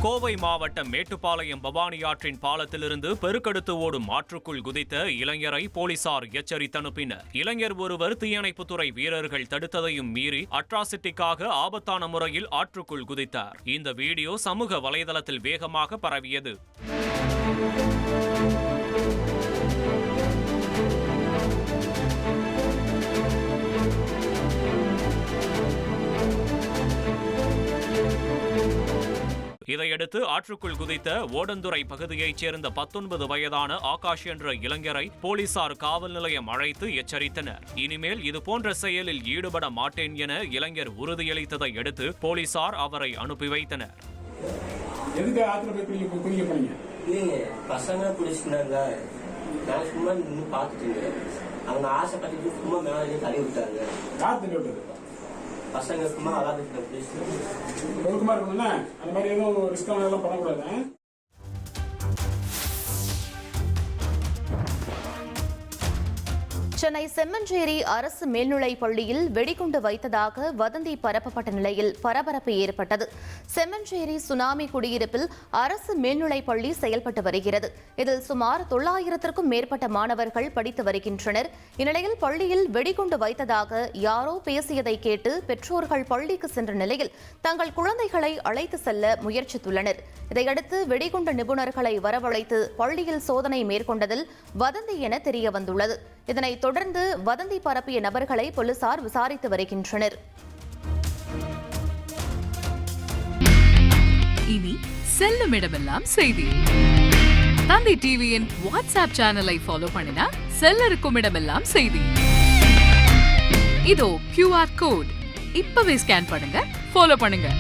கோவை மாவட்டம் மேட்டுப்பாளையம் பவானி ஆற்றின் பாலத்திலிருந்து பெருக்கெடுத்து ஓடும் ஆற்றுக்குள் குதித்த இளைஞரை போலீசார் எச்சரித்தனுப்பினர். இளைஞர் ஒருவர் தீயணைப்புத்துறை வீரர்கள் தடுத்ததையும் மீறி அட்ராசிட்டிக்காக ஆபத்தான முறையில் ஆற்றுக்குள் குதித்தார். இந்த வீடியோ சமூக வலைதளத்தில் வேகமாக பரவியது. இதையடுத்து ஆற்றுக்குள் குதித்த ஓடந்துறை பகுதியைச் சேர்ந்த 19 வயதான ஆகாஷ் என்ற இளைஞரை போலீசார் காவல் நிலையம் அழைத்து எச்சரித்தனர். இனிமேல் இதுபோன்ற செயலில் ஈடுபட மாட்டேன் என இளைஞர் உறுதியளித்ததை அடுத்து போலீசார் அவரை அனுப்பி வைத்தனர். பசங்க சும்மா அதாவது ஒழுக்கமா இருக்கணும்னா அந்த மாதிரி எதுவும் ரிஸ்கான எல்லாம் பண்ணக்கூடாது. சென்னை செம்மஞ்சேரி அரசு மேல்நிலைப் பள்ளியில் வெடிகுண்டு வைத்ததாக வதந்தி பரப்பப்பட்ட நிலையில் பரபரப்பு ஏற்பட்டது. செம்மஞ்சேரி சுனாமி குடியிருப்பில் அரசு மேல்நிலைப் பள்ளி செயல்பட்டு வருகிறது. இதில் சுமார் 900க்கும் மேற்பட்ட மாணவர்கள் படித்து வருகின்றனர். இந்நிலையில் பள்ளியில் வெடிகுண்டு வைத்ததாக யாரோ பேசியதை கேட்டு பெற்றோர்கள் பள்ளிக்கு சென்ற நிலையில் தங்கள் குழந்தைகளை அழைத்து செல்ல முயற்சித்துள்ளனர். இதையடுத்து வெடிகுண்டு நிபுணர்களை வரவழைத்து பள்ளியில் சோதனை மேற்கொண்டதில் வதந்தி என தெரியவந்துள்ளது. இதனைத் தொடர்ந்து வதந்தி பரப்பிய நபர்களை போலீசார் விசாரித்து வருகின்றனர். இனி செல்லும் இடமெல்லாம் செய்தி. தந்தி டிவியின் வாட்ஸ்அப் சேனலை ஃபாலோ பண்ணினா செல்ல இருக்கும் இடமெல்லாம் செய்தி. இதோ QR கோட் இப்பவே ஸ்கேன் பண்ணுங்க, ஃபாலோ பண்ணுங்க.